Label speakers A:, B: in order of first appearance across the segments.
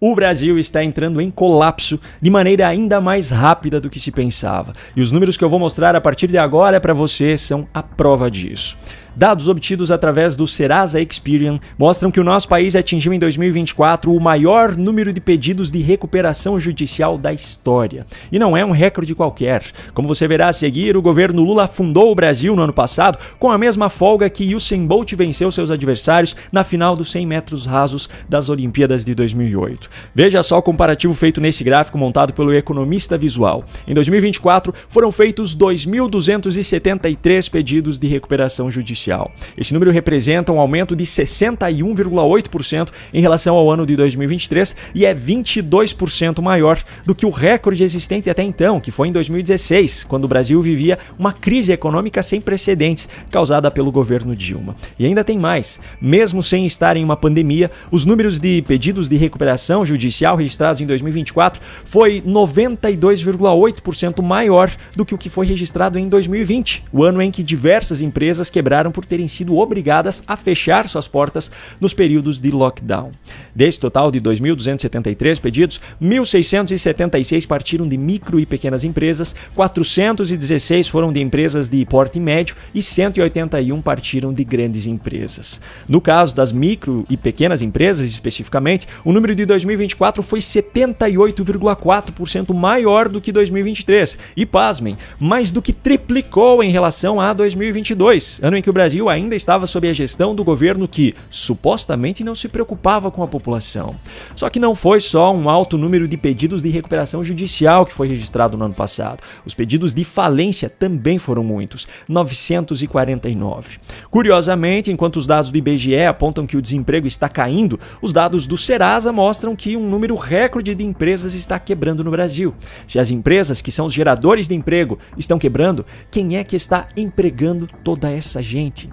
A: O Brasil está entrando em colapso de maneira ainda mais rápida do que se pensava. E os números que eu vou mostrar a partir de agora para você são a prova disso. Dados obtidos através do Serasa Experian mostram que o nosso país atingiu em 2024 o maior número de pedidos de recuperação judicial da história. E não é um recorde qualquer. Como você verá a seguir, o governo Lula fundou o Brasil no ano passado com a mesma folga que Usain Bolt venceu seus adversários na final dos 100 metros rasos das Olimpíadas de 2008. Veja só o comparativo feito nesse gráfico montado pelo economista visual. Em 2024, foram feitos 2.273 pedidos de recuperação judicial. Esse número representa um aumento de 61,8% em relação ao ano de 2023 e é 22% maior do que o recorde existente até então, que foi em 2016, quando o Brasil vivia uma crise econômica sem precedentes causada pelo governo Dilma. E ainda tem mais. Mesmo sem estar em uma pandemia, os números de pedidos de recuperação judicial registrados em 2024 foi 92,8% maior do que o que foi registrado em 2020, o ano em que diversas empresas quebraram por terem sido obrigadas a fechar suas portas nos períodos de lockdown. Desse total de 2.273 pedidos, 1.676 partiram de micro e pequenas empresas, 416 foram de empresas de porte médio e 181 partiram de grandes empresas. No caso das micro e pequenas empresas, especificamente, o número de 2024 foi 78,4% maior do que 2023 e, pasmem, mais do que triplicou em relação a 2022, ano em que o Brasil ainda estava sob a gestão do governo que, supostamente, não se preocupava com a população. Só que não foi só um alto número de pedidos de recuperação judicial que foi registrado no ano passado. Os pedidos de falência também foram muitos, 949. Curiosamente, enquanto os dados do IBGE apontam que o desemprego está caindo, os dados do Serasa mostram que um número recorde de empresas está quebrando no Brasil. Se as empresas, que são os geradores de emprego, estão quebrando, quem é que está empregando toda essa gente?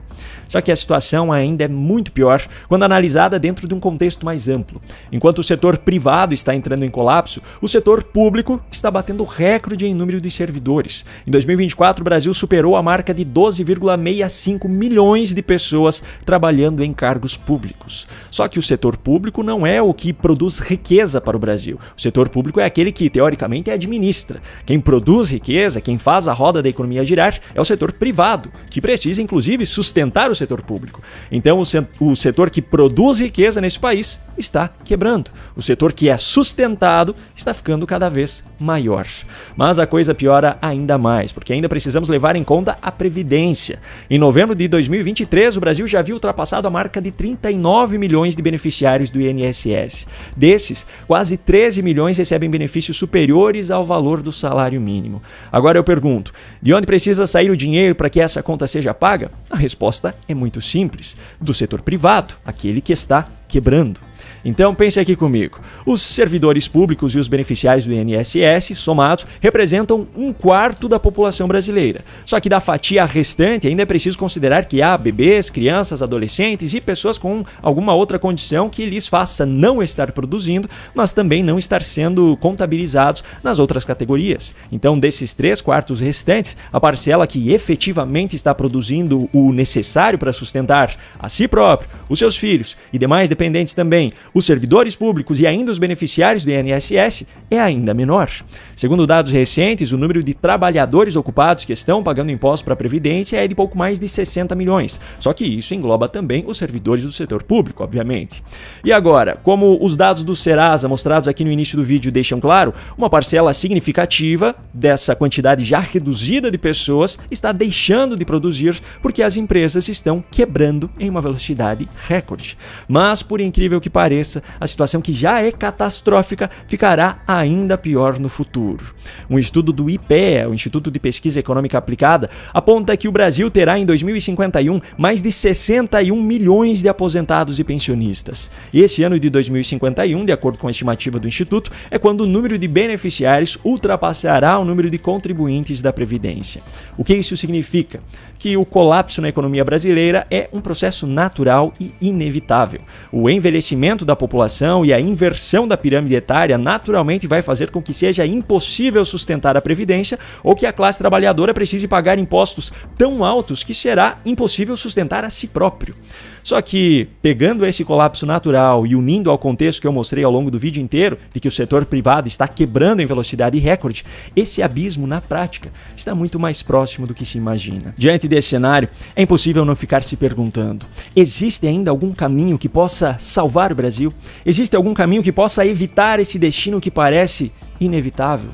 A: Só que a situação ainda é muito pior quando analisada dentro de um contexto mais amplo. Enquanto o setor privado está entrando em colapso, o setor público está batendo recorde em número de servidores. Em 2024, o Brasil superou a marca de 12,65 milhões de pessoas trabalhando em cargos públicos. Só que o setor público não é o que produz riqueza para o Brasil. O setor público é aquele que, teoricamente, administra. Quem produz riqueza, quem faz a roda da economia girar, é o setor privado, que precisa, inclusive, sustentar o setor público. Então, o setor que produz riqueza nesse país está quebrando. O setor que é sustentado está ficando cada vez maior. Mas a coisa piora ainda mais, porque ainda precisamos levar em conta a Previdência. Em novembro de 2023, o Brasil já havia ultrapassado a marca de 39 milhões de beneficiários do INSS. Desses, quase 13 milhões recebem benefícios superiores ao valor do salário mínimo. Agora eu pergunto, de onde precisa sair o dinheiro para que essa conta seja paga? A resposta é muito simples, do setor privado, aquele que está quebrando. Então pense aqui comigo, os servidores públicos e os beneficiários do INSS somados representam 1/4 da população brasileira. Só que da fatia restante ainda é preciso considerar que há bebês, crianças, adolescentes e pessoas com alguma outra condição que lhes faça não estar produzindo, mas também não estar sendo contabilizados nas outras categorias. Então desses 3/4 restantes, a parcela que efetivamente está produzindo o necessário para sustentar a si próprio, os seus filhos e demais dependentes também, os servidores públicos e ainda os beneficiários do INSS é ainda menor. Segundo dados recentes, o número de trabalhadores ocupados que estão pagando impostos para a Previdência é de pouco mais de 60 milhões. Só que isso engloba também os servidores do setor público, obviamente. E agora, como os dados do Serasa mostrados aqui no início do vídeo deixam claro, uma parcela significativa dessa quantidade já reduzida de pessoas está deixando de produzir porque as empresas estão quebrando em uma velocidade recorde. Mas, por incrível que pareça, a situação que já é catastrófica ficará ainda pior no futuro. Um estudo do IPEA, o Instituto de Pesquisa Econômica Aplicada, aponta que o Brasil terá em 2051 mais de 61 milhões de aposentados e pensionistas. E esse ano de 2051, de acordo com a estimativa do Instituto, é quando o número de beneficiários ultrapassará o número de contribuintes da Previdência. O que isso significa? Que o colapso na economia brasileira é um processo natural e inevitável. O envelhecimento da população e a inversão da pirâmide etária naturalmente vai fazer com que seja impossível sustentar a Previdência ou que a classe trabalhadora precise pagar impostos tão altos que será impossível sustentar a si próprio. Só que, pegando esse colapso natural e unindo ao contexto que eu mostrei ao longo do vídeo inteiro, de que o setor privado está quebrando em velocidade recorde, esse abismo, na prática, está muito mais próximo do que se imagina. Diante desse cenário, é impossível não ficar se perguntando: existe ainda algum caminho que possa salvar o Brasil? Existe algum caminho que possa evitar esse destino que parece inevitável?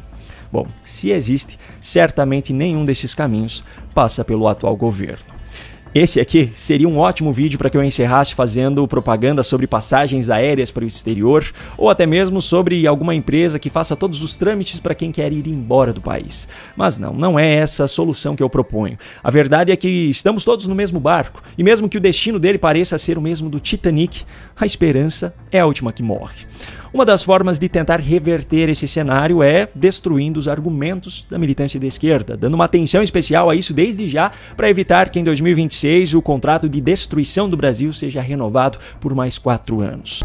A: Bom, se existe, certamente nenhum desses caminhos passa pelo atual governo. Esse aqui seria um ótimo vídeo para que eu encerrasse fazendo propaganda sobre passagens aéreas para o exterior ou até mesmo sobre alguma empresa que faça todos os trâmites para quem quer ir embora do país. Mas não é essa a solução que eu proponho. A verdade é que estamos todos no mesmo barco e mesmo que o destino dele pareça ser o mesmo do Titanic, a esperança é a última que morre. Uma das formas de tentar reverter esse cenário é destruindo os argumentos da militância de esquerda, dando uma atenção especial a isso desde já para evitar que em 2026 o contrato de destruição do Brasil seja renovado por mais 4 anos.